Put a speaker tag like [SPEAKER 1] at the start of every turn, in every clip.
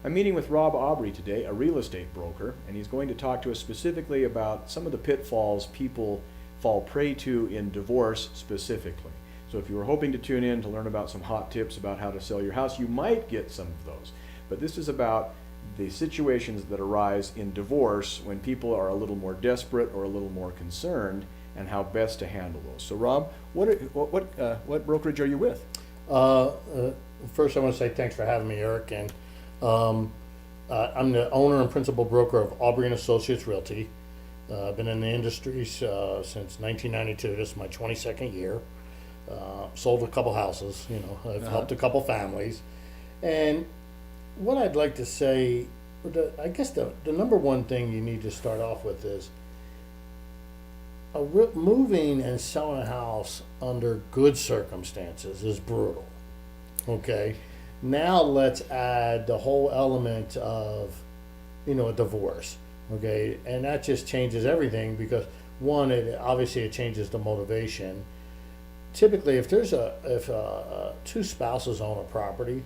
[SPEAKER 1] I'm meeting with Rob Aubrey today, a real estate broker, and he's going to talk to us specifically about some of the pitfalls people fall prey to in divorce specifically. So if you were hoping to tune in to learn about some hot tips about how to sell your house, you might get some of those. But this is about the situations that arise in divorce when people are a little more desperate or a little more concerned, and how best to handle those. So Rob, what brokerage are you with?
[SPEAKER 2] First I want to say thanks for having me, Eric, and I'm the owner and principal broker of Aubrey and Associates Realty. I've been in the industry since 1992. This is my 22nd year. Sold a couple houses, I've helped a couple families. And what I'd like to say, I guess the number one thing you need to start off with is moving and selling a house under good circumstances is brutal. Okay, now let's add the whole element of, a divorce. Okay, and that just changes everything because one, it changes the motivation. Typically, if two spouses own a property,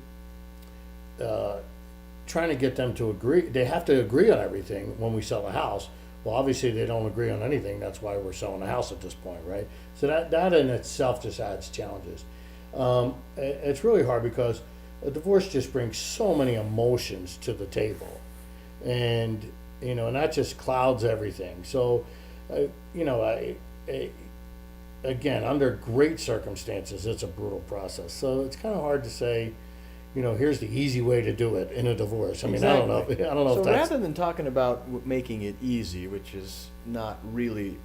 [SPEAKER 2] trying to get them to agree, they have to agree on everything when we sell a house. Well, obviously they don't agree on anything. That's why we're selling a house at this point, right? So that in itself just adds challenges. It's really hard because a divorce just brings so many emotions to the table, and and that just clouds everything. So, again, under great circumstances, it's a brutal process. So it's kind of hard to say, here's the easy way to do it in a divorce. I mean,
[SPEAKER 1] Exactly.
[SPEAKER 2] I don't know.
[SPEAKER 1] So
[SPEAKER 2] if that's,
[SPEAKER 1] rather than talking about making it easy, which is not really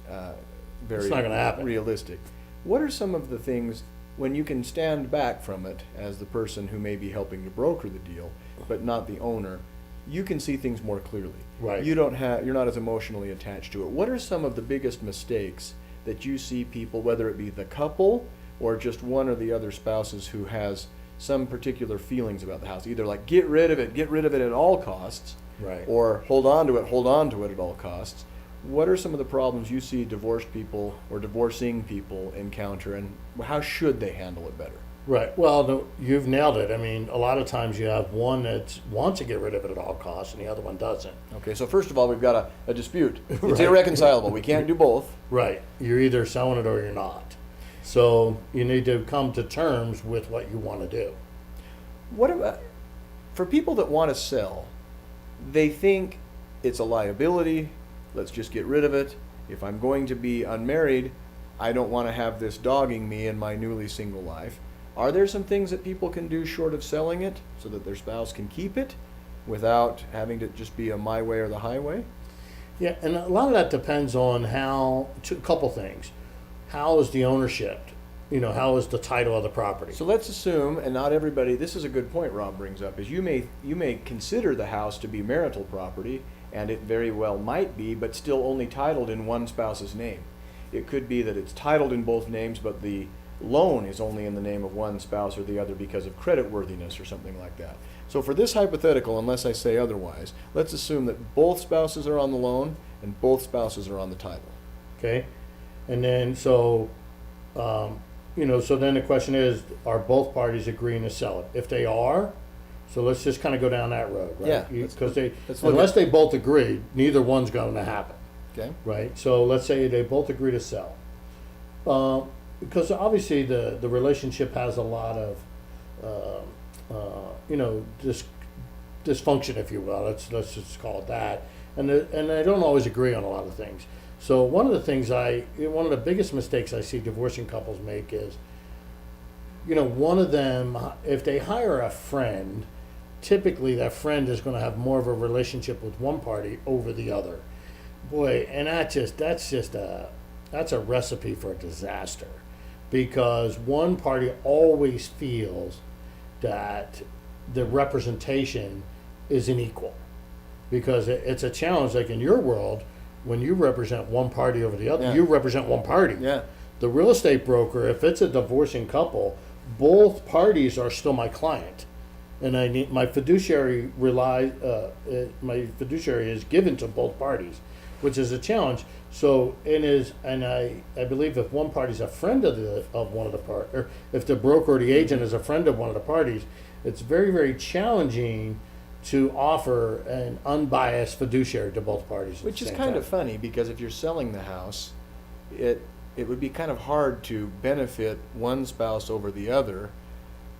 [SPEAKER 1] very
[SPEAKER 2] It's not gonna happen.
[SPEAKER 1] realistic, what are some of the things when you can stand back from it as the person who may be helping to broker the deal, but not the owner? You can see things more clearly.
[SPEAKER 2] Right.
[SPEAKER 1] You're not as emotionally attached to it. What are some of the biggest mistakes that you see people, whether it be the couple or just one or the other spouses who has some particular feelings about the house, either like get rid of it at all costs,
[SPEAKER 2] Right.
[SPEAKER 1] or hold on to it at all costs? What are some of the problems you see divorced people or divorcing people encounter, and how should they handle it better?
[SPEAKER 2] Right. Well, no, you've nailed it. I mean, a lot of times you have one that wants to get rid of it at all costs, and the other one doesn't.
[SPEAKER 1] Okay, so first of all, we've got a dispute. It's
[SPEAKER 2] Right.
[SPEAKER 1] irreconcilable. We can't do both.
[SPEAKER 2] Right. You're either selling it or you're not. So you need to come to terms with what you want to do.
[SPEAKER 1] What about for people that want to sell? They think it's a liability. Let's just get rid of it. If I'm going to be unmarried, I don't want to have this dogging me in my newly single life. Are there some things that people can do short of selling it so that their spouse can keep it without having to just be a my way or the highway?
[SPEAKER 2] Yeah, and a lot of that depends on a couple things. How is the ownership? How is the title of the property?
[SPEAKER 1] So let's assume, and not everybody, this is a good point Rob brings up, is you may consider the house to be marital property, and it very well might be, but still only titled in one spouse's name. It could be that it's titled in both names, but the loan is only in the name of one spouse or the other because of credit worthiness or something like that. So for this hypothetical, unless I say otherwise, let's assume that both spouses are on the loan and both spouses are on the title.
[SPEAKER 2] Okay, and then so then the question is, are both parties agreeing to sell it? If they are, so let's just kind of go down that road, right?
[SPEAKER 1] Yeah,
[SPEAKER 2] Because
[SPEAKER 1] let's look
[SPEAKER 2] unless
[SPEAKER 1] at-
[SPEAKER 2] they both agree, neither one's going to happen,
[SPEAKER 1] Okay?
[SPEAKER 2] right? So let's say they both agree to sell. Because obviously the relationship has a lot of, dysfunction, if you will. Let's just call it that. And they don't always agree on a lot of things. So one of the biggest mistakes I see divorcing couples make is, one of them, if they hire a friend, typically that friend is going to have more of a relationship with one party over the other. Boy, and that's a recipe for a disaster, because one party always feels that the representation isn't equal, because it's a challenge. Like in your world, when you represent one party over the other,
[SPEAKER 1] Yeah.
[SPEAKER 2] you represent one party.
[SPEAKER 1] Yeah.
[SPEAKER 2] The real estate broker, if it's a divorcing couple, both parties are still my client, and I need my fiduciary is given to both parties, which is a challenge. So I believe if one party's a friend of one of the part, or if the broker or the agent is a friend of one of the parties, it's very, very challenging to offer an unbiased fiduciary to both parties. at
[SPEAKER 1] Which
[SPEAKER 2] the
[SPEAKER 1] is
[SPEAKER 2] same
[SPEAKER 1] kind
[SPEAKER 2] time.
[SPEAKER 1] of funny, because if you're selling the house, it would be kind of hard to benefit one spouse over the other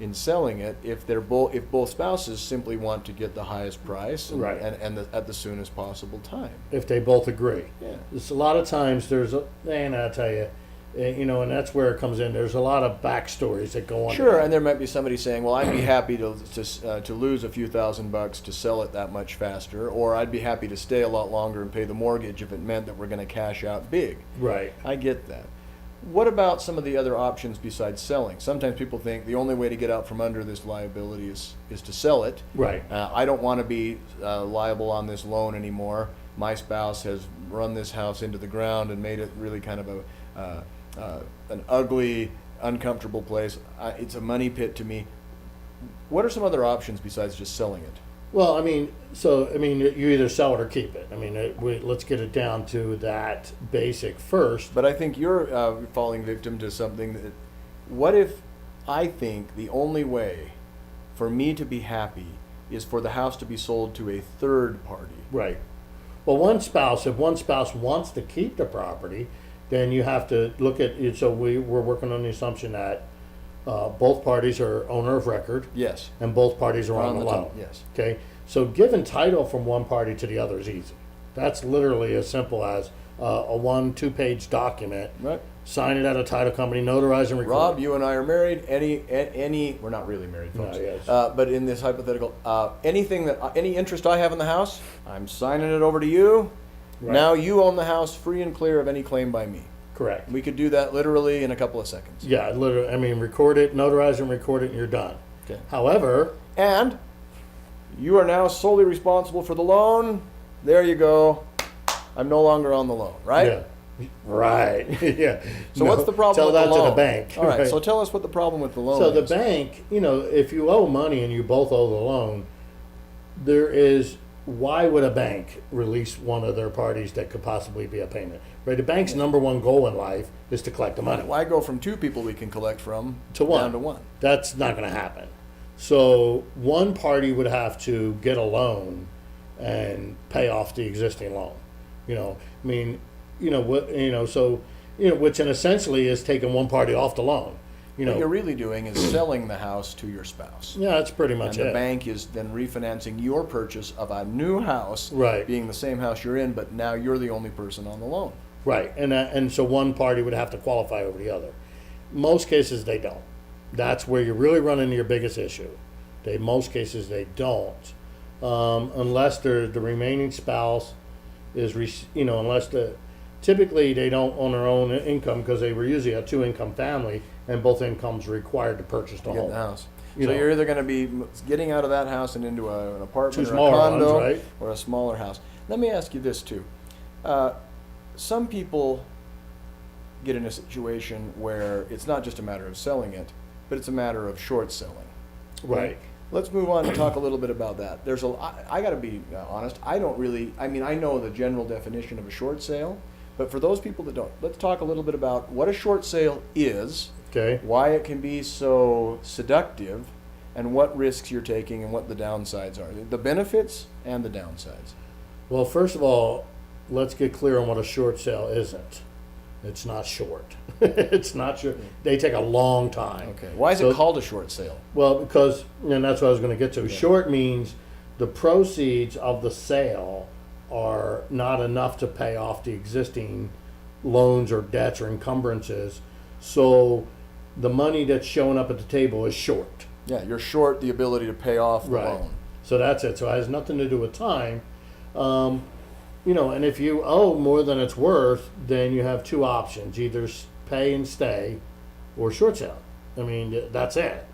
[SPEAKER 1] in selling it if if both spouses simply want to get the highest price
[SPEAKER 2] Right.
[SPEAKER 1] and at the soonest possible time.
[SPEAKER 2] If they both agree.
[SPEAKER 1] Yeah.
[SPEAKER 2] It's a lot of times and I tell you, and that's where it comes in. There's a lot of backstories that go on.
[SPEAKER 1] Sure, and there might be somebody saying, "Well, I'd be happy to lose a few $1,000 to sell it that much faster, or I'd be happy to stay a lot longer and pay the mortgage if it meant that we're going to cash out big."
[SPEAKER 2] Right.
[SPEAKER 1] I get that. What about some of the other options besides selling? Sometimes people think the only way to get out from under this liability is to sell it.
[SPEAKER 2] Right.
[SPEAKER 1] I don't want to be liable on this loan anymore. My spouse has run this house into the ground and made it really kind of an ugly, uncomfortable place. It's a money pit to me. What are some other options besides just selling it?
[SPEAKER 2] Well, you either sell it or keep it. Let's get it down to that basic first.
[SPEAKER 1] But I think you're falling victim to something that, what if I think the only way for me to be happy is for the house to be sold to a third party?
[SPEAKER 2] Right. Well, if one spouse wants to keep the property, then you have to look at it. So we're working on the assumption that both parties are owner of record.
[SPEAKER 1] Yes.
[SPEAKER 2] And both parties are on the loan.
[SPEAKER 1] Yes.
[SPEAKER 2] Okay. So giving title from one party to the other is easy. That's literally as simple as a 1-2 page document.
[SPEAKER 1] Right.
[SPEAKER 2] Sign it at a title company, notarize and record.
[SPEAKER 1] Rob, you and I are married. We're not really married, folks.
[SPEAKER 2] No, yes.
[SPEAKER 1] But in this hypothetical, any interest I have in the house, I'm signing it over to you.
[SPEAKER 2] Right.
[SPEAKER 1] Now you own the house, free and clear of any claim by me.
[SPEAKER 2] Correct.
[SPEAKER 1] We could do that literally in a couple of seconds.
[SPEAKER 2] Yeah, literally. Record it, notarize and record it, and you're done.
[SPEAKER 1] Okay.
[SPEAKER 2] However,
[SPEAKER 1] And you are now solely responsible for the loan. There you go. I'm no longer on the loan, right?
[SPEAKER 2] yeah, right, yeah.
[SPEAKER 1] So what's the problem
[SPEAKER 2] Tell
[SPEAKER 1] with
[SPEAKER 2] that
[SPEAKER 1] the loan?
[SPEAKER 2] to the bank.
[SPEAKER 1] All right, so tell us what the problem with the loan
[SPEAKER 2] So
[SPEAKER 1] is.
[SPEAKER 2] the bank, if you owe money and you both owe the loan, why would a bank release one of their parties that could possibly be a payment? Right? The bank's number one goal in life is to collect the money.
[SPEAKER 1] Why go from 2 people we can collect from
[SPEAKER 2] To one.
[SPEAKER 1] down to 1?
[SPEAKER 2] That's not going to happen. So one party would have to get a loan and pay off the existing loan. Which essentially is taking one party off the loan.
[SPEAKER 1] What you're really doing is selling the house to your spouse.
[SPEAKER 2] Yeah, that's pretty much
[SPEAKER 1] And the
[SPEAKER 2] it.
[SPEAKER 1] bank is then refinancing your purchase of a new house,
[SPEAKER 2] Right.
[SPEAKER 1] being the same house you're in, but now you're the only person on the loan.
[SPEAKER 2] Right, and so one party would have to qualify over the other. Most cases they don't. That's where you really run into your biggest issue. Most cases they don't, unless the remaining spouse is, typically they don't own their own income because they were usually a 2-income family and both incomes required to purchase the
[SPEAKER 1] To get
[SPEAKER 2] home.
[SPEAKER 1] the house.
[SPEAKER 2] You
[SPEAKER 1] So
[SPEAKER 2] know.
[SPEAKER 1] you're either going to be getting out of that house and into an apartment
[SPEAKER 2] Two
[SPEAKER 1] or a
[SPEAKER 2] smaller
[SPEAKER 1] condo
[SPEAKER 2] ones, right?
[SPEAKER 1] or a smaller house. Let me ask you this too. Some people get in a situation where it's not just a matter of selling it, but it's a matter of short selling.
[SPEAKER 2] Right.
[SPEAKER 1] Let's move on and talk a little bit about that. I got to be honest, I know the general definition of a short sale, but for those people that don't, let's talk a little bit about what a short sale is,
[SPEAKER 2] Okay.
[SPEAKER 1] why it can be so seductive, and what risks you're taking and what the downsides are. The benefits and the downsides.
[SPEAKER 2] Well, first of all, let's get clear on what a short sale isn't. It's not short. It's not short. They take a long time.
[SPEAKER 1] Okay. Why is
[SPEAKER 2] So-
[SPEAKER 1] it called a short sale?
[SPEAKER 2] Well, because, and that's what I was going to get to. Short means the proceeds of the sale are not enough to pay off the existing loans or debts or encumbrances. So the money that's showing up at the table is short.
[SPEAKER 1] Yeah, you're short the ability to pay off the
[SPEAKER 2] Right.
[SPEAKER 1] loan.
[SPEAKER 2] So that's it. So it has nothing to do with time. And if you owe more than it's worth, then you have 2 options: either pay and stay, or short sale. That's it.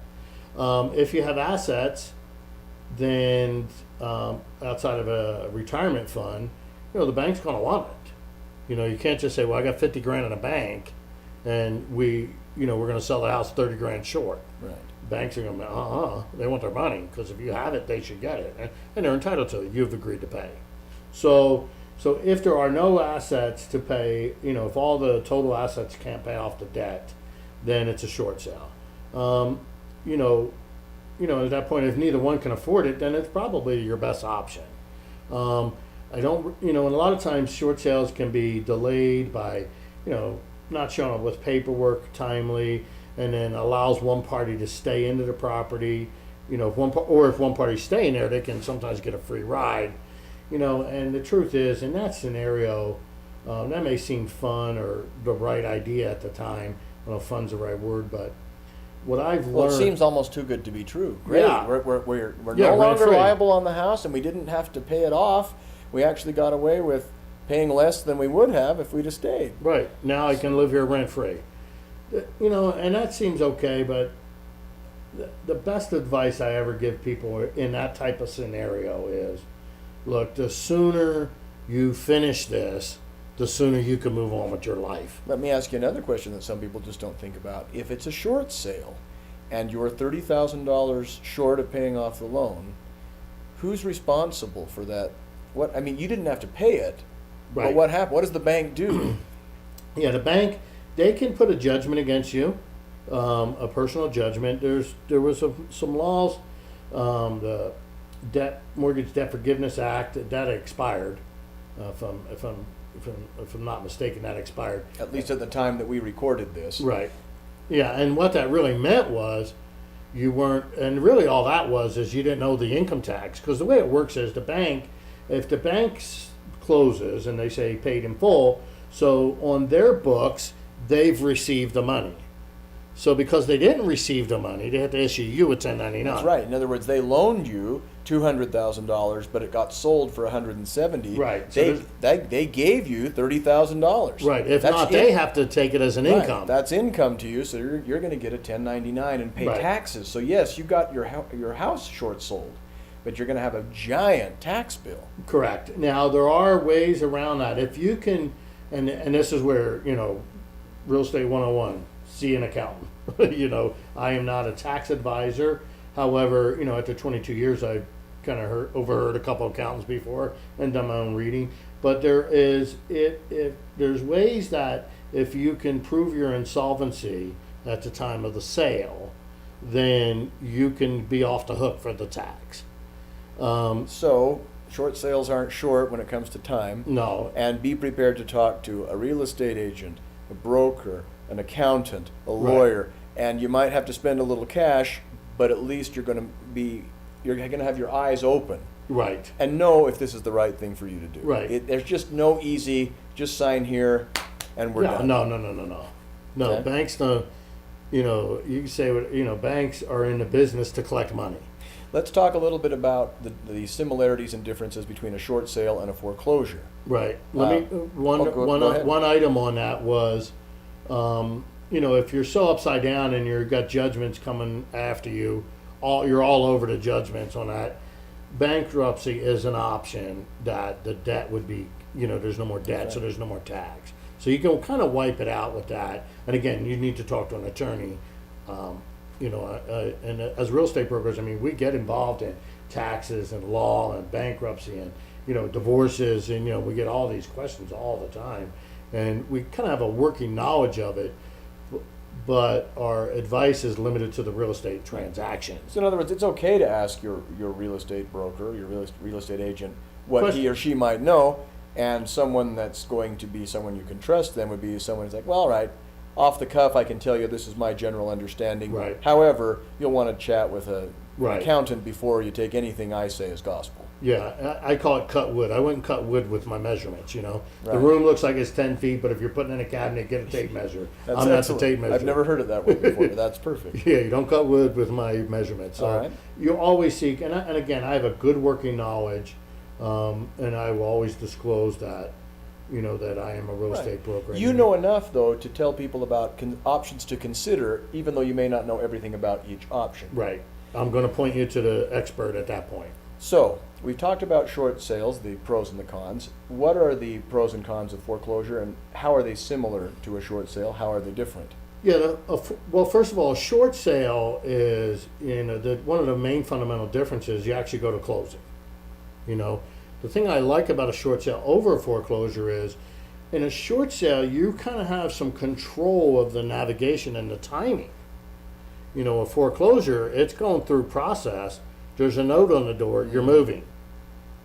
[SPEAKER 2] If you have assets, then outside of a retirement fund, the bank's going to want it. You can't just say, "Well, I got 50 grand in a bank, and we're going to sell the house 30 grand short."
[SPEAKER 1] Right.
[SPEAKER 2] Banks are going to be, they want their money, because if you have it, they should get it, and they're entitled to it. You've agreed to pay. So if there are no assets to pay, if all the total assets can't pay off the debt, then it's a short sale. at that point, if neither one can afford it, then it's probably your best option. I don't, and a lot of times short sales can be delayed by, not showing up with paperwork timely, and then allows one party to stay into the property. If one party's staying there, they can sometimes get a free ride. And the truth is, in that scenario, that may seem fun or the right idea at the time. I don't know if fun's the right word, but what I've learned.
[SPEAKER 1] Well, it seems almost too good to be true. Great.
[SPEAKER 2] Yeah.
[SPEAKER 1] We're
[SPEAKER 2] Yeah,
[SPEAKER 1] no longer
[SPEAKER 2] rent-free.
[SPEAKER 1] liable on the house, and we didn't have to pay it off. We actually got away with paying less than we would have if we'd have stayed.
[SPEAKER 2] Right. Now I can live here rent-free. And that seems okay, but the best advice I ever give people in that type of scenario is, look, the sooner you finish this, the sooner you can move on with your life.
[SPEAKER 1] Let me ask you another question that some people just don't think about. If it's a short sale and you're $30,000 short of paying off the loan, who's responsible for that? You didn't have to pay it,
[SPEAKER 2] Right.
[SPEAKER 1] but what happened? What does the bank do?
[SPEAKER 2] Yeah, the bank, they can put a judgment against you, a personal judgment. There was some laws, the Mortgage Debt Forgiveness Act, that expired. If I'm not mistaken, that expired.
[SPEAKER 1] At least at the time that we recorded this.
[SPEAKER 2] Right. Yeah, and what that really meant was you weren't, and really all that was is you didn't owe the income tax. Because the way it works is if the bank closes and they say paid in full, so on their books, they've received the money. So because they didn't receive the money, they had to issue you a 1099.
[SPEAKER 1] That's right. In other words, they loaned you $200,000, but it got sold for $170,000.
[SPEAKER 2] Right. So
[SPEAKER 1] They gave you $30,000.
[SPEAKER 2] Right. If not, they have to take it as an
[SPEAKER 1] Right.
[SPEAKER 2] income.
[SPEAKER 1] That's income to you, so you're going to get a 1099 and pay
[SPEAKER 2] Right.
[SPEAKER 1] taxes. So yes, you got your house short sold, but you're going to have a giant tax bill.
[SPEAKER 2] Correct. Now there are ways around that. If you can, and this is where real estate 101. See an accountant. I am not a tax advisor. However, after 22 years, I've kind of overheard a couple accountants before and done my own reading. But there's ways that if you can prove your insolvency at the time of the sale, then you can be off the hook for the tax.
[SPEAKER 1] So short sales aren't short when it comes to time.
[SPEAKER 2] No.
[SPEAKER 1] And be prepared to talk to a real estate agent, a broker, an accountant, a lawyer, and you might have to spend a little cash, but at least you're going to have your eyes open.
[SPEAKER 2] Right.
[SPEAKER 1] And know if this is the right thing for you to do.
[SPEAKER 2] Right.
[SPEAKER 1] There's just no easy, just sign here and we're done.
[SPEAKER 2] No. No,
[SPEAKER 1] Okay.
[SPEAKER 2] banks don't, you can say, banks are in the business to collect money.
[SPEAKER 1] Let's talk a little bit about the similarities and differences between a short sale and a foreclosure.
[SPEAKER 2] Right.
[SPEAKER 1] Go ahead.
[SPEAKER 2] One item on that was, if you're so upside down and you've got judgments coming after you, you're all over the judgments on that. Bankruptcy is an option that the debt would be, there's no more debt,
[SPEAKER 1] Okay.
[SPEAKER 2] so there's no more tax. So you can kind of wipe it out with that. And again, you need to talk to an attorney. And as real estate brokers, we get involved in taxes and law and bankruptcy and, divorces, and, we get all these questions all the time. And we kind of have a working knowledge of it, but our advice is limited to the real estate transactions.
[SPEAKER 1] So in other words, it's okay to ask your real estate broker, your real estate agent, what he or she might know, and someone that's going to be someone you can trust then would be someone who's like, well, all right, off the cuff, I can tell you this is my general understanding.
[SPEAKER 2] Right.
[SPEAKER 1] However, you'll want to chat with an
[SPEAKER 2] Right.
[SPEAKER 1] accountant before you take anything I say as gospel.
[SPEAKER 2] Yeah, I call it cut wood. I wouldn't cut wood with my measurements, The
[SPEAKER 1] Right.
[SPEAKER 2] room looks like it's 10 feet, but if you're putting in a cabinet, get a tape measure.
[SPEAKER 1] That's
[SPEAKER 2] I'm not the
[SPEAKER 1] excellent.
[SPEAKER 2] tape measure.
[SPEAKER 1] I've never heard it that way before, but that's perfect.
[SPEAKER 2] Yeah, you don't cut wood with my measurements. So
[SPEAKER 1] All right.
[SPEAKER 2] you always seek, and again, I have a good working knowledge, and I will always disclose that, that I am a real
[SPEAKER 1] Right.
[SPEAKER 2] estate broker.
[SPEAKER 1] You know enough, though, to tell people about options to consider, even though you may not know everything about each option.
[SPEAKER 2] Right. I'm going to point you to the expert at that point.
[SPEAKER 1] So, we've talked about short sales, the pros and the cons. What are the pros and cons of foreclosure, and how are they similar to a short sale? How are they different?
[SPEAKER 2] Yeah, well, first of all, a short sale is, one of the main fundamental differences, you actually go to closing. The thing I like about a short sale over a foreclosure is, in a short sale, you kind of have some control of the navigation and the timing. A foreclosure, it's going through process. There's a note on the door. You're moving.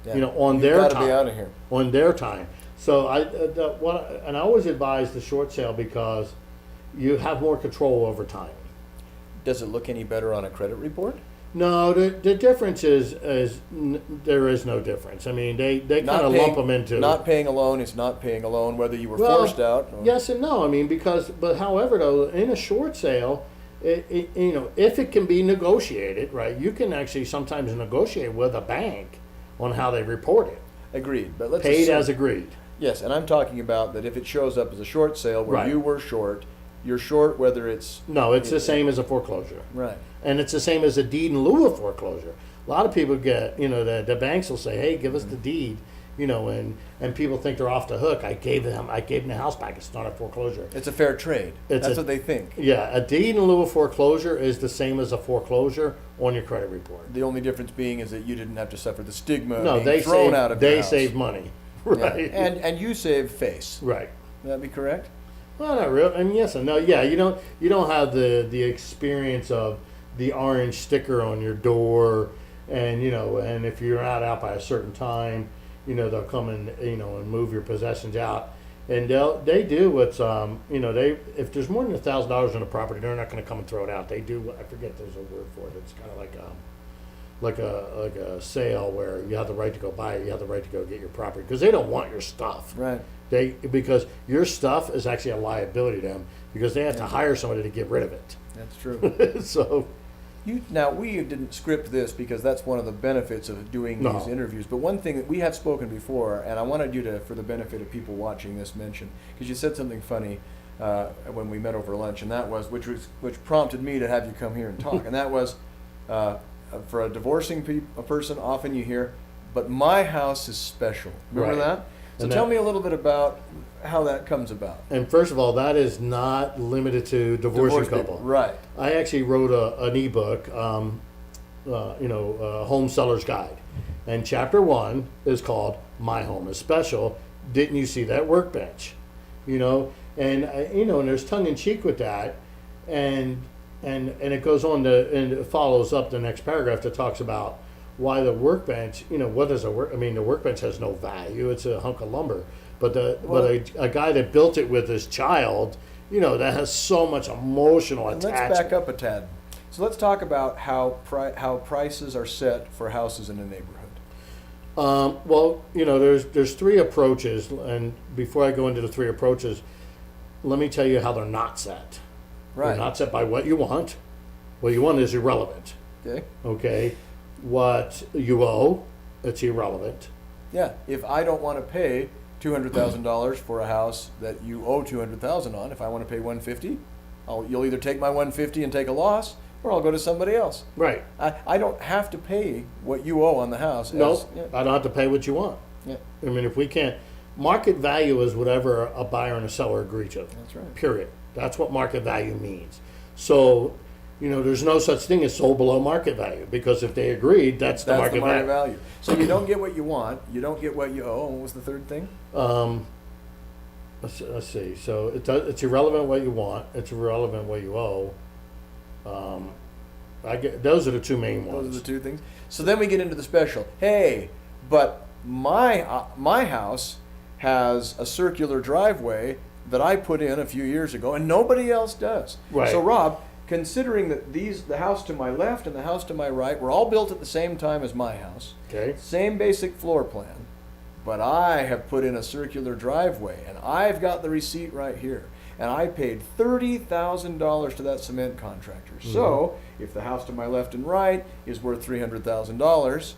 [SPEAKER 3] Yeah.
[SPEAKER 2] On
[SPEAKER 3] You've
[SPEAKER 2] their
[SPEAKER 3] gotta
[SPEAKER 2] time.
[SPEAKER 3] be out of here.
[SPEAKER 2] On their time. So I always advise the short sale because you have more control over time.
[SPEAKER 3] Does it look any better on a credit report?
[SPEAKER 2] No, the difference is there is no difference. I mean, they kind of lump them into
[SPEAKER 3] Not paying a loan is not paying a loan, whether you were
[SPEAKER 2] Well,
[SPEAKER 3] forced out. Or,
[SPEAKER 2] Yes and no. I mean, but however, though, in a short sale, if it can be negotiated, right, you can actually sometimes negotiate with a bank on how they report it.
[SPEAKER 3] Agreed. But let's
[SPEAKER 2] Paid
[SPEAKER 3] assume,
[SPEAKER 2] as agreed.
[SPEAKER 3] Yes, and I'm talking about that if it shows up as a short sale where
[SPEAKER 2] Right.
[SPEAKER 3] you were short, you're short whether it's
[SPEAKER 2] No, it's the same as a foreclosure.
[SPEAKER 3] right.
[SPEAKER 2] And it's the same as a deed in lieu of foreclosure. A lot of people get, the banks will say, hey, give us the deed, and people think they're off the hook. I gave them the house back. It's not a foreclosure.
[SPEAKER 3] It's a fair trade. That's what they think.
[SPEAKER 2] Yeah, a deed in lieu of foreclosure is the same as a foreclosure on your credit report.
[SPEAKER 3] The only difference being is that you didn't have to suffer the stigma
[SPEAKER 2] No,
[SPEAKER 3] of
[SPEAKER 2] they
[SPEAKER 3] being thrown
[SPEAKER 2] save,
[SPEAKER 3] out of your
[SPEAKER 2] they
[SPEAKER 3] house.
[SPEAKER 2] save money,
[SPEAKER 3] Yeah.
[SPEAKER 2] right?
[SPEAKER 3] And you save face.
[SPEAKER 2] Right.
[SPEAKER 3] Would that be correct?
[SPEAKER 2] Well, not really. I mean, yes and no. Yeah, you don't have the experience of the orange sticker on your door, and and if you're not out by a certain time, they'll come and and move your possessions out, and they do what's they if there's more than $1,000 on the property, they're not going to come and throw it out. They do. I forget there's a word for it. It's kind of like a sale where you have the right to go buy it, you have the right to go get your property because they don't want your stuff.
[SPEAKER 3] Right.
[SPEAKER 2] Because your stuff is actually a liability to them because they have to hire somebody to get rid of it.
[SPEAKER 3] That's true.
[SPEAKER 2] So
[SPEAKER 3] Now, we didn't script this because that's one of the benefits of doing
[SPEAKER 2] No.
[SPEAKER 3] these interviews. But one thing that we have spoken before, and I wanted you to, for the benefit of people watching this, mention, because you said something funny when we met over lunch, and that was, which prompted me to have you come here and talk, and that was, for a divorcing a person, often you hear, but my house is special. Remember
[SPEAKER 2] Right.
[SPEAKER 3] that? So
[SPEAKER 2] And
[SPEAKER 3] tell
[SPEAKER 2] that-
[SPEAKER 3] me a little bit about how that comes about.
[SPEAKER 2] and first of all, that is not limited to divorcing
[SPEAKER 3] Divorced
[SPEAKER 2] couple.
[SPEAKER 3] people. Right.
[SPEAKER 2] I actually wrote an ebook, Home Seller's Guide, and chapter 1 is called "My Home is Special." Didn't you see that workbench? And there's tongue in cheek with that, and it goes on and it follows up the next paragraph that talks about why the workbench. What is the workbench has no value. It's a hunk of lumber, but a guy that built it with his child. That has so much emotional
[SPEAKER 3] And
[SPEAKER 2] attachment.
[SPEAKER 3] let's back up a tad. So let's talk about how prices are set for houses in a neighborhood.
[SPEAKER 2] Well, there's three approaches, and before I go into the three approaches, let me tell you how they're not set. They're
[SPEAKER 3] Right.
[SPEAKER 2] not set by what you want. What you want is irrelevant.
[SPEAKER 3] Okay.
[SPEAKER 2] Okay. What you owe, it's irrelevant.
[SPEAKER 3] Yeah. If I don't want to pay $200,000 for a house that you owe $200,000 on, if I want to pay $150, you'll either take my $150 and take a loss, or I'll go to somebody else.
[SPEAKER 2] Right.
[SPEAKER 3] I don't have to pay what you owe on the house.
[SPEAKER 2] No,
[SPEAKER 3] Yeah.
[SPEAKER 2] I don't have to pay what you want.
[SPEAKER 3] Yeah.
[SPEAKER 2] I mean, if we can't, market value is whatever a buyer and a seller agree to.
[SPEAKER 3] That's right.
[SPEAKER 2] Period. That's what market value means. So, there's no such thing as sold below market value because if they agreed, that's the market value.
[SPEAKER 3] So you don't get what you want, you don't get what you owe. And what was the third thing?
[SPEAKER 2] Let's see. So it's irrelevant what you want. It's irrelevant what you owe. Those are the two main ones.
[SPEAKER 3] Those are the two things. So then we get into the special. Hey, but my house has a circular driveway that I put in a few years ago, and nobody else does.
[SPEAKER 2] Right.
[SPEAKER 3] So Rob, considering that the house to my left and the house to my right were all built at the same time as my house,
[SPEAKER 2] Okay.
[SPEAKER 3] same basic floor plan, but I have put in a circular driveway, and I've got the receipt right here. And I paid $30,000 to that cement contractor. So if the house to my left and right is worth $300,000,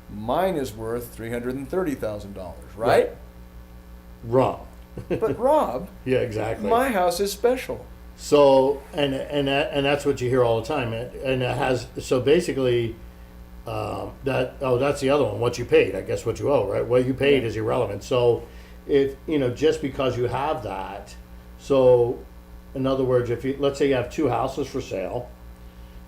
[SPEAKER 3] mine is worth $330,000, right?
[SPEAKER 2] Wrong.
[SPEAKER 3] But Rob,
[SPEAKER 2] Yeah, exactly.
[SPEAKER 3] my house is special.
[SPEAKER 2] So that's what you hear all the time, and it has so basically that's the other one. What you paid, I guess, what you owe, right? What you paid is irrelevant. So if just because you have that, so in other words, if let's say you have two houses for sale,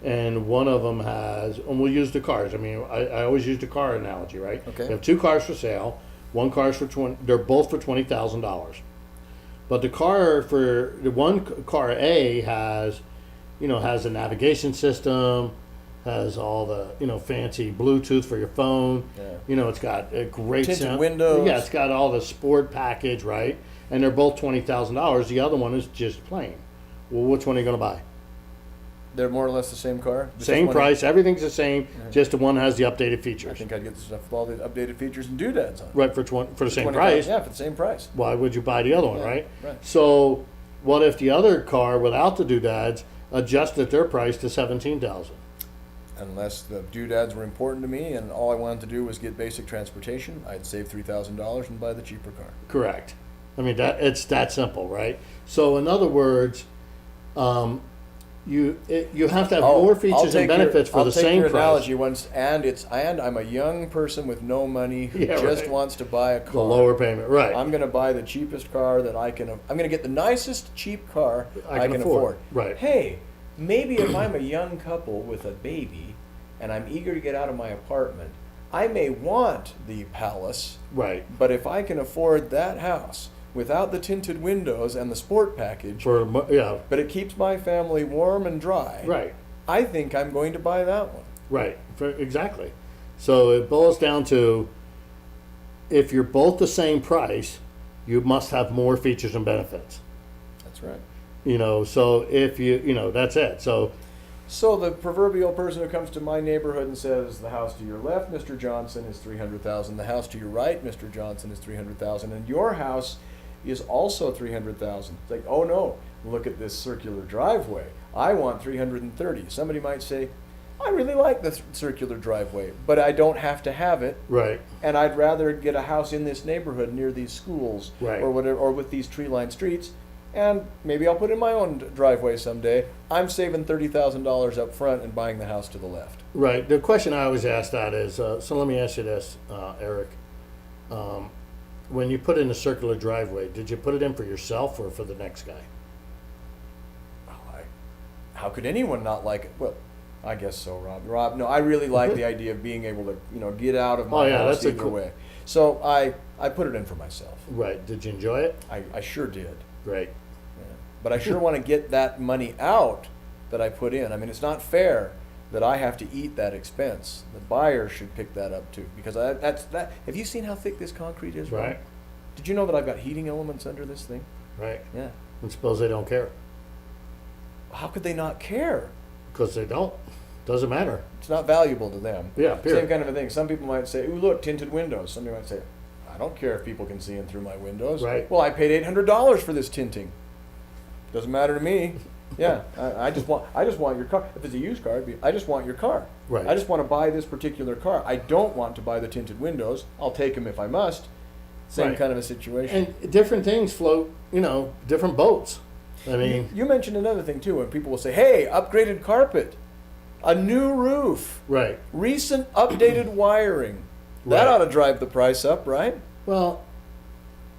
[SPEAKER 2] and one of them has, and we'll use the cars. I mean, I always use the car analogy, right?
[SPEAKER 3] Okay.
[SPEAKER 2] You have two cars for sale. One car's for they're both for $20,000. But the one car A has, has a navigation system, has all the, fancy Bluetooth for your phone.
[SPEAKER 3] Yeah.
[SPEAKER 2] It's got a great
[SPEAKER 3] Tinted
[SPEAKER 2] sound.
[SPEAKER 3] windows.
[SPEAKER 2] Yeah, it's got all the sport package, right? And they're both $20,000. The other one is just plain. Well, which one are you going to buy?
[SPEAKER 3] They're more or less the same car. Just
[SPEAKER 2] Same
[SPEAKER 3] one-
[SPEAKER 2] price, everything's the same, just the one has the updated
[SPEAKER 3] I
[SPEAKER 2] features.
[SPEAKER 3] think I'd get the stuff with all the updated features and doodads on it.
[SPEAKER 2] Right, for the same
[SPEAKER 3] 20,000
[SPEAKER 2] price.
[SPEAKER 3] Yeah, for the same price.
[SPEAKER 2] Why would you buy the other one,
[SPEAKER 3] Yeah,
[SPEAKER 2] right?
[SPEAKER 3] right.
[SPEAKER 2] So, what if the other car without the doodads adjusted their price to $17,000?
[SPEAKER 3] Unless the doodads were important to me and all I wanted to do was get basic transportation, I'd save $3,000 and buy the cheaper car.
[SPEAKER 2] Correct. I mean, it's that simple, right? So, in other words, you have to have more features and benefits for the same
[SPEAKER 3] I'll take your
[SPEAKER 2] price.
[SPEAKER 3] analogy once, and I'm a young person with no money who
[SPEAKER 2] Yeah,
[SPEAKER 3] just
[SPEAKER 2] right.
[SPEAKER 3] wants to buy a car.
[SPEAKER 2] The lower payment, right?
[SPEAKER 3] I'm going to buy the cheapest car that I can. I'm going to get the nicest cheap car
[SPEAKER 2] I can afford. Right.
[SPEAKER 3] Hey, maybe if I'm a young couple with a baby and I'm eager to get out of my apartment, I may want the palace.
[SPEAKER 2] Right.
[SPEAKER 3] But if I can afford that house without the tinted windows and the sport package,
[SPEAKER 2] Yeah.
[SPEAKER 3] but it keeps my family warm and dry,
[SPEAKER 2] Right.
[SPEAKER 3] I think I'm going to buy that one.
[SPEAKER 2] Right. Exactly. So it boils down to, if you're both the same price, you must have more features and benefits.
[SPEAKER 3] That's right.
[SPEAKER 2] So if that's it.
[SPEAKER 3] So the proverbial person who comes to my neighborhood and says, the house to your left, Mr. Johnson, is $300,000. The house to your right, Mr. Johnson, is $300,000. And your house is also $300,000. It's like, oh no, look at this circular driveway. I want $330,000. Somebody might say, I really like the circular driveway, but I don't have to have it.
[SPEAKER 2] Right.
[SPEAKER 3] And I'd rather get a house in this neighborhood near these schools,
[SPEAKER 2] Right.
[SPEAKER 3] or whatever, or with these tree-lined streets. And maybe I'll put in my own driveway someday. I'm saving $30,000 up front and buying the house to the left.
[SPEAKER 2] Right. The question I always ask that is, so let me ask you this, Eric. When you put in a circular driveway, did you put it in for yourself or for the next guy?
[SPEAKER 3] How could anyone not like it? Well, I guess so, Rob. Rob, no, I really like the idea of being able to, get out of my house
[SPEAKER 2] that's a
[SPEAKER 3] either
[SPEAKER 2] cool-
[SPEAKER 3] way. So I put it in for myself.
[SPEAKER 2] Right. Did you enjoy it?
[SPEAKER 3] I sure did.
[SPEAKER 2] Great.
[SPEAKER 3] Yeah. But I sure want to get that money out that I put in. I mean, it's not fair that I have to eat that expense. The buyer should pick that up too, because that's that. Have you seen how thick this concrete is? Rob?
[SPEAKER 2] Right.
[SPEAKER 3] Did you know that I've got heating elements under this thing?
[SPEAKER 2] Right.
[SPEAKER 3] Yeah.
[SPEAKER 2] And suppose they don't care.
[SPEAKER 3] How could they not care?
[SPEAKER 2] Because they don't. Doesn't matter.
[SPEAKER 3] It's not valuable to them.
[SPEAKER 2] Yeah, period.
[SPEAKER 3] Same kind of a thing. Some people might say, ooh, look, tinted windows. Somebody might say, I don't care if people can see in through my windows.
[SPEAKER 2] Right.
[SPEAKER 3] Well, I paid $800 for this tinting. Doesn't matter to me. Yeah, I just want your car. If it's a used car, I just want your car.
[SPEAKER 2] Right.
[SPEAKER 3] I just want to buy this particular car. I don't want to buy the tinted windows. I'll take them if I must. Same
[SPEAKER 2] Right.
[SPEAKER 3] kind of a situation.
[SPEAKER 2] And different things float, different boats. I mean,
[SPEAKER 3] You mentioned another thing too, when people will say, hey, upgraded carpet, a new roof,
[SPEAKER 2] right.
[SPEAKER 3] recent updated wiring. That
[SPEAKER 2] Right.
[SPEAKER 3] ought to drive the price up, right?
[SPEAKER 2] Well,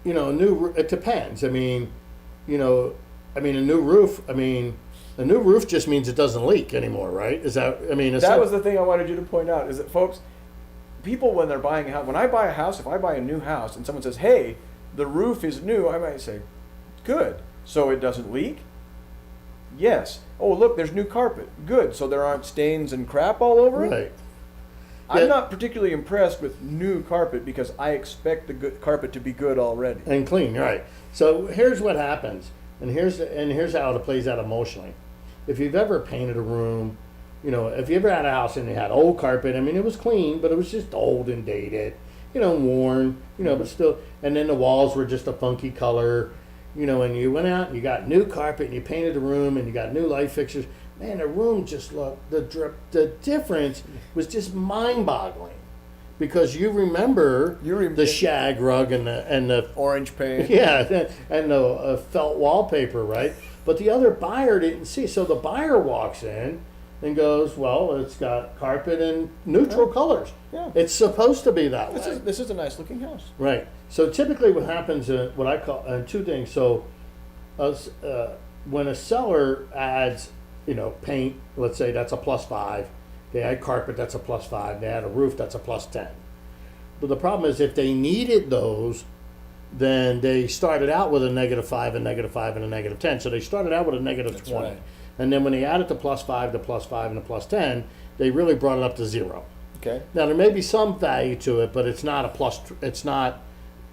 [SPEAKER 2] it depends. A new roof. A new roof just means it doesn't leak anymore, right? Is that?
[SPEAKER 3] That was the thing I wanted you to point out, is that folks, people when they're buying a house, when I buy a house, if I buy a new house and someone says, hey, the roof is new, I might say, good. So it doesn't leak? Yes. Oh, look, there's new carpet. Good. So there aren't stains and crap all over it?
[SPEAKER 2] right.
[SPEAKER 3] I'm
[SPEAKER 2] Yeah.
[SPEAKER 3] not particularly impressed with new carpet because I expect the good carpet to be good already.
[SPEAKER 2] And clean, right? So here's what happens, and here's how it plays out emotionally. If you've ever painted a room, if you ever had a house and you had old carpet, it was clean, but it was just old and dated, worn, but still, and then the walls were just a funky color, and you went out and you got new carpet and you painted the room and you got new light fixtures. Man, the room just looked, the difference was just mind-boggling, because you remember the shag rug and the
[SPEAKER 3] Orange paint.
[SPEAKER 2] yeah, and the felt wallpaper, right? But the other buyer didn't see. So the buyer walks in and goes, well, it's got carpet and neutral colors.
[SPEAKER 3] Yeah.
[SPEAKER 2] It's supposed to be that way.
[SPEAKER 3] This is a nice looking house.
[SPEAKER 2] Right. So typically what happens, what I call, two things. So when a seller adds, paint, let's say that's a +5. They add carpet, that's a +5. They add a roof, that's a +10. But the problem is, if they needed those, then they started out with a -5, a -5, and a -10. So they started out with a
[SPEAKER 3] That's
[SPEAKER 2] -20.
[SPEAKER 3] right.
[SPEAKER 2] And then when they added the +5, the +5, and the +10, they really brought it up to 0.
[SPEAKER 3] Okay.
[SPEAKER 2] Now there may be some value to it, but it's not a plus. It's not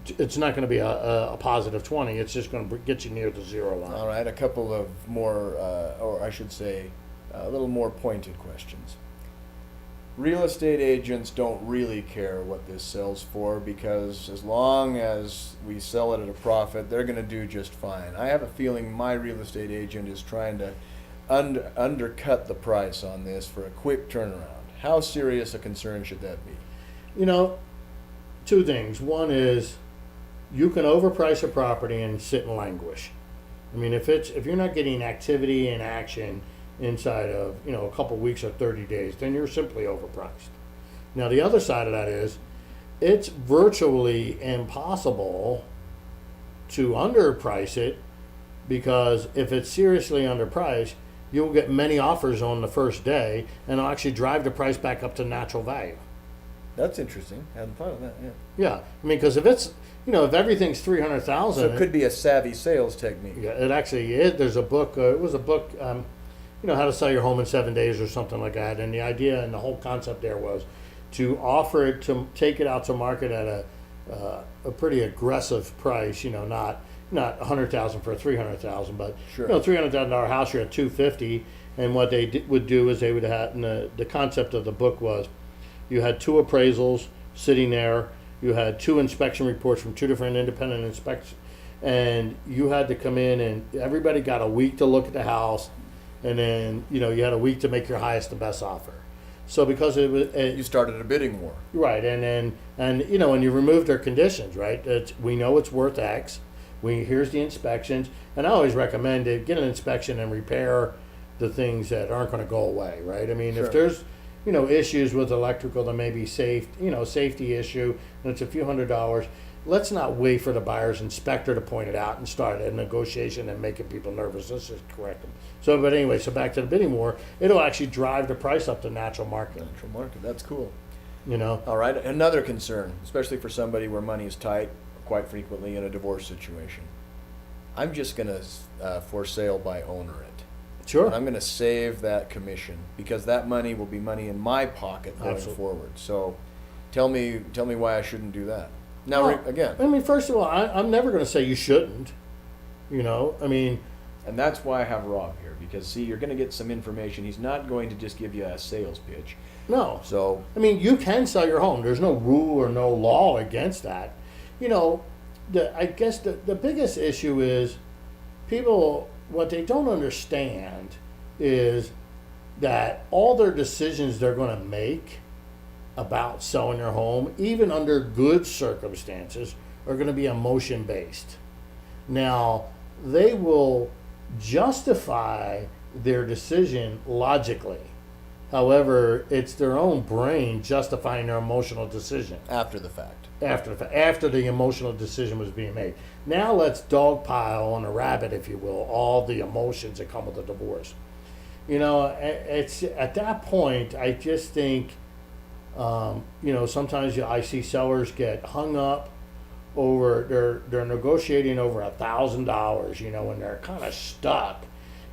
[SPEAKER 2] going to be a positive 20. It's just going to get you near the 0 line.
[SPEAKER 3] All right, a couple of more, or I should say, a little more pointed questions. Real estate agents don't really care what this sells for, because as long as we sell it at a profit, they're going to do just fine. I have a feeling my real estate agent is trying to undercut the price on this for a quick turnaround. How serious a concern should that be?
[SPEAKER 2] You know, two things. One is you can overprice a property and sit and languish. I mean, if you're not getting activity and action inside of, a couple weeks or 30 days, then you're simply overpriced. Now, the other side of that is it's virtually impossible to underprice it, because if it's seriously underpriced, you'll get many offers on the first day, and it'll actually drive the price back up to natural value.
[SPEAKER 3] That's interesting. I hadn't thought of that, yeah.
[SPEAKER 2] Yeah, I mean, because if it's, if everything's 300,000,
[SPEAKER 3] So it could be a savvy sales technique.
[SPEAKER 2] yeah, it actually is. There's a book. It was a book. How to sell your home in 7 days or something like that. And the idea and the whole concept there was to offer it, to take it out to market at a pretty aggressive price. Not 100,000 for 300,000, but
[SPEAKER 3] Sure.
[SPEAKER 2] $300,000 house, you're at 250. And what they would do is they would have, and the concept of the book was, you had 2 appraisals sitting there, you had 2 inspection reports from 2 different independent inspections, and you had to come in, and everybody got a week to look at the house, and then you had a week to make your highest and best offer. So because
[SPEAKER 3] You started a bidding war.
[SPEAKER 2] right, and you removed their conditions, right? We know it's worth X. Here's the inspections, and I always recommend to get an inspection and repair the things that aren't going to go away, right? I mean,
[SPEAKER 3] Sure.
[SPEAKER 2] if there's issues with electrical that may be safety issue, and it's a few $100s. Let's not wait for the buyer's inspector to point it out and start a negotiation and making people nervous. Let's just correct them. But anyway, so back to the bidding war, it'll actually drive the price up to natural market.
[SPEAKER 3] Natural market, that's cool.
[SPEAKER 2] You know,
[SPEAKER 3] All right, another concern, especially for somebody where money is tight, quite frequently in a divorce situation. I'm just going to for sale by owner it.
[SPEAKER 2] sure.
[SPEAKER 3] And I'm going to save that commission, because that money will be money in my pocket going
[SPEAKER 2] Absolutely.
[SPEAKER 3] forward. So tell me why I shouldn't do that. Now,
[SPEAKER 2] Well,
[SPEAKER 3] again,
[SPEAKER 2] I mean, first of all, I'm never going to say you shouldn't. I mean,
[SPEAKER 1] And that's why I have Rob here, because see, you're going to get some information. He's not going to just give you a sales pitch.
[SPEAKER 2] no.
[SPEAKER 3] so
[SPEAKER 2] I mean, you can sell your home. There's no rule or no law against that. I guess the biggest issue is people, what they don't understand is that all their decisions they're going to make about selling their home, even under good circumstances, are going to be emotion based. Now, they will justify their decision logically. However, it's their own brain justifying their emotional decision
[SPEAKER 3] after the fact.
[SPEAKER 2] after the emotional decision was being made. Now let's dogpile on a rabbit, if you will, all the emotions that come with a divorce. It's at that point, I just think, sometimes I see sellers get hung up over, they're negotiating over $1,000, and they're kind of stuck.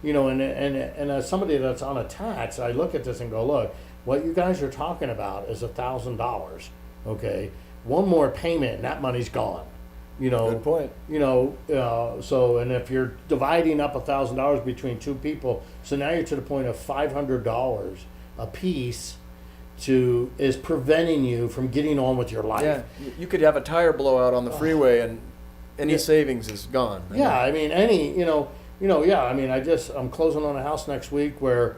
[SPEAKER 2] And as somebody that's unattached, I look at this and go, look, what you guys are talking about is $1,000. Okay, one more payment and that money's gone.
[SPEAKER 3] Good point.
[SPEAKER 2] And if you're dividing up $1,000 between 2 people, so now you're to the point of $500 a piece is preventing you from getting on with your life.
[SPEAKER 3] Yeah, you could have a tire blowout on the freeway, and any savings is gone.
[SPEAKER 2] Yeah, I mean, I'm closing on a house next week where,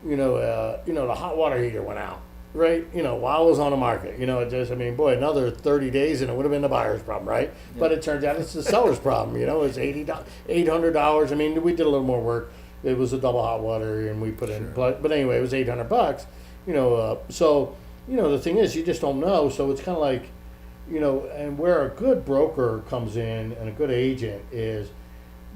[SPEAKER 2] the hot water heater went out, right? While it was on the market, another 30 days and it would have been the buyer's problem, right? Yeah. But it turns out it's the seller's problem. It's $800. I mean, we did a little more work. It was a double hot water, and we put in, but anyway, it was $800. The thing is, you just don't know. So it's kind of like, and where a good broker comes in and a good agent is,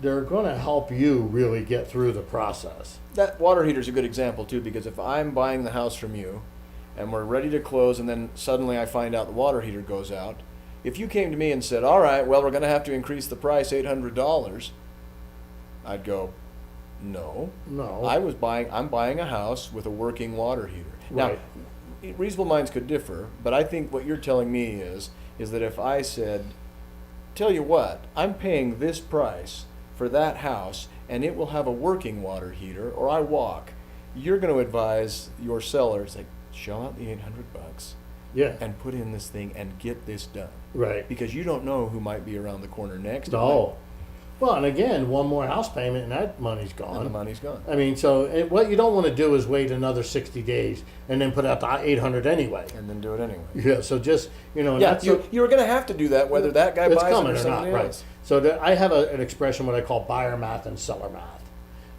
[SPEAKER 2] they're going to help you really get through the process.
[SPEAKER 3] That water heater is a good example too, because if I'm buying the house from you and we're ready to close, and then suddenly I find out the water heater goes out, if you came to me and said, all right, well, we're going to have to increase the price $800, I'd go, No.
[SPEAKER 2] No.
[SPEAKER 3] I'm buying a house with a working water heater.
[SPEAKER 2] Right.
[SPEAKER 3] Now, reasonable minds could differ, but I think what you're telling me is that if I said, tell you what, I'm paying this price for that house and it will have a working water heater, or I walk, you're going to advise your seller, like, shell out the $800
[SPEAKER 2] Yeah.
[SPEAKER 3] and put in this thing and get this done.
[SPEAKER 2] Right.
[SPEAKER 3] Because you don't know who might be around the corner next.
[SPEAKER 2] No. Well, and again, one more house payment and that money's gone.
[SPEAKER 3] And the money's gone.
[SPEAKER 2] I mean, so what you don't want to do is wait another 60 days and then put out the 800 anyway.
[SPEAKER 3] And then do it anyway.
[SPEAKER 2] Yeah, so just, and
[SPEAKER 3] Yeah,
[SPEAKER 2] that's
[SPEAKER 3] you're going to have to do that whether that guy
[SPEAKER 2] it's
[SPEAKER 3] buys it
[SPEAKER 2] coming
[SPEAKER 3] or
[SPEAKER 2] or not,
[SPEAKER 3] somebody
[SPEAKER 2] right?
[SPEAKER 3] else.
[SPEAKER 2] So I have an expression what I call buyer math and seller math.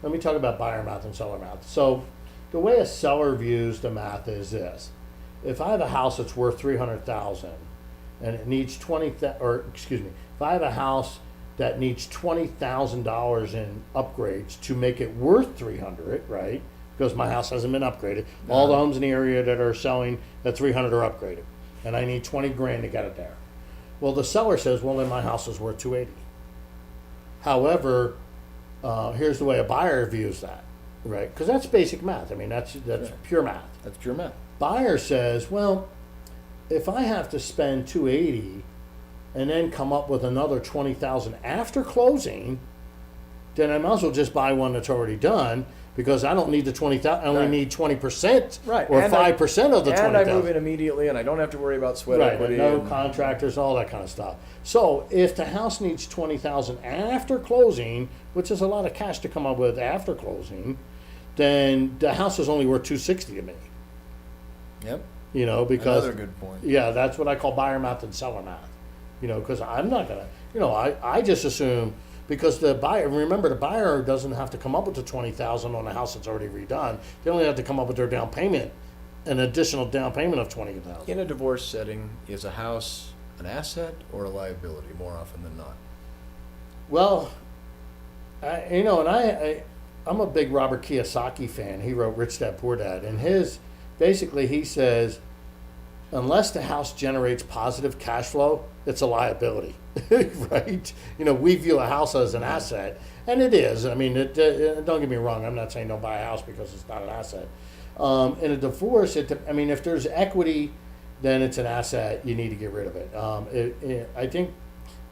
[SPEAKER 2] Let me talk about buyer math and seller math. So the way a seller views the math is this: if I have a house that's worth $300,000 and it needs if I have a house that needs $20,000 in upgrades to make it worth $300, right? Because my house hasn't been upgraded. All the homes in the area that are selling at $300 are upgraded, and I need 20 grand to get it there. Well, the seller says, well, then my house is worth 280. However, here's the way a buyer views that, right? Because that's basic math. I mean, that's pure math.
[SPEAKER 3] That's pure math.
[SPEAKER 2] Buyer says, well, if I have to spend 280 and then come up with another 20,000 after closing, then I might as well just buy one that's already done, because I don't need the 20,000. I only
[SPEAKER 3] Right.
[SPEAKER 2] need 20%,
[SPEAKER 3] Right.
[SPEAKER 2] or
[SPEAKER 3] And
[SPEAKER 2] 5% of the
[SPEAKER 3] And I
[SPEAKER 2] 20,000.
[SPEAKER 3] move in immediately, and I don't have to worry about sweat
[SPEAKER 2] Right,
[SPEAKER 3] equity.
[SPEAKER 2] no
[SPEAKER 3] and-
[SPEAKER 2] contractors, all that kind of stuff. So if the house needs 20,000 after closing, which is a lot of cash to come up with after closing, then the house is only worth 260 to me.
[SPEAKER 3] Yep.
[SPEAKER 2] Because
[SPEAKER 3] Another good point.
[SPEAKER 2] yeah, that's what I call buyer math and seller math. Because I'm not gonna, I just assume, because the buyer, remember, the buyer doesn't have to come up with the 20,000 on a house that's already redone. They only have to come up with their down payment, an additional down payment of 20,000.
[SPEAKER 3] In a divorce setting, is a house an asset or a liability more often than not?
[SPEAKER 2] Well, I'm a big Robert Kiyosaki fan. He wrote Rich Dad Poor Dad, and basically he says, unless the house generates positive cash flow, it's a liability, right? We view a house as an asset, and it is. I mean, don't get me wrong. I'm not saying don't buy a house because it's not an asset. In a divorce, if there's equity, then it's an asset. You need to get rid of it. I think,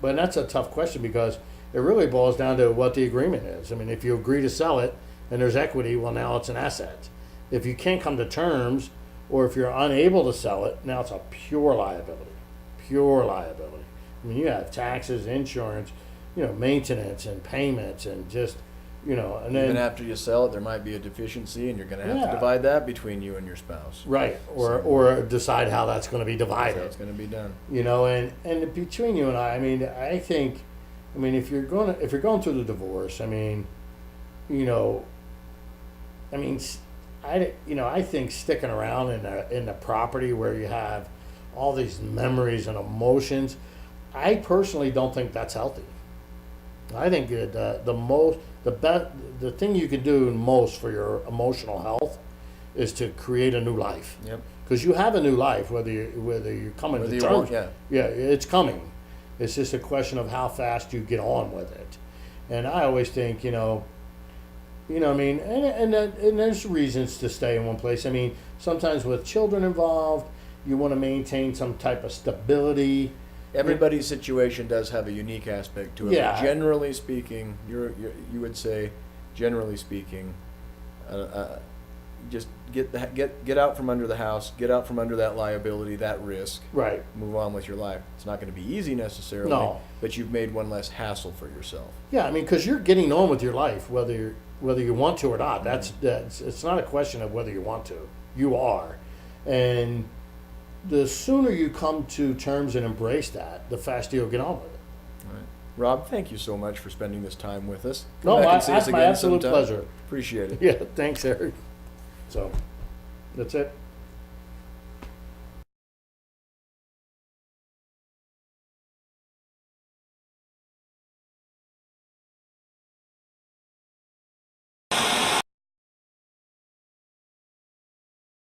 [SPEAKER 2] but that's a tough question, because it really boils down to what the agreement is. I mean, if you agree to sell it and there's equity, well, now it's an asset. If you can't come to terms, or if you're unable to sell it, now it's a pure liability. Pure liability. I mean, you have taxes, insurance, maintenance and payments, and just, and
[SPEAKER 3] Even
[SPEAKER 2] then
[SPEAKER 3] after you sell it, there might be a deficiency, and you're going to have
[SPEAKER 2] Yeah.
[SPEAKER 3] to divide that between you and your spouse.
[SPEAKER 2] right, or decide how that's going to be
[SPEAKER 3] That's how
[SPEAKER 2] divided.
[SPEAKER 3] it's going to be done.
[SPEAKER 2] And between you and I think, if you're going through the divorce, I think sticking around in the property where you have all these memories and emotions, I personally don't think that's healthy. I think the thing you can do most for your emotional health is to create a new life.
[SPEAKER 3] Yep.
[SPEAKER 2] Because you have a new life, whether you're coming
[SPEAKER 3] Whether
[SPEAKER 2] to
[SPEAKER 3] you
[SPEAKER 2] terms.
[SPEAKER 3] want,
[SPEAKER 2] Yeah, it's coming. It's just a question of how fast you get on with it. And I always think, and there's reasons to stay in one place. Sometimes with children involved, you want to maintain some type of stability.
[SPEAKER 3] Everybody's situation does have a unique aspect to it.
[SPEAKER 2] Yeah.
[SPEAKER 3] But generally speaking, you would say, generally speaking, just get out from under the house, get out from under that liability, that risk.
[SPEAKER 2] Right.
[SPEAKER 3] Move on with your life. It's not going to be easy necessarily,
[SPEAKER 2] No.
[SPEAKER 3] but you've made one less hassle for yourself.
[SPEAKER 2] Yeah, because you're getting on with your life, whether you want to or not. That's it's not a question of whether you want to. You are, and the sooner you come to terms and embrace that, the faster you'll get on with it.
[SPEAKER 3] All right. Rob, thank you so much for spending this time with us.
[SPEAKER 2] No,
[SPEAKER 3] Come back and see us
[SPEAKER 2] that's my
[SPEAKER 3] again
[SPEAKER 2] absolute
[SPEAKER 3] sometime.
[SPEAKER 2] pleasure.
[SPEAKER 3] Appreciate it.
[SPEAKER 2] Yeah, thanks, Eric. So, that's it.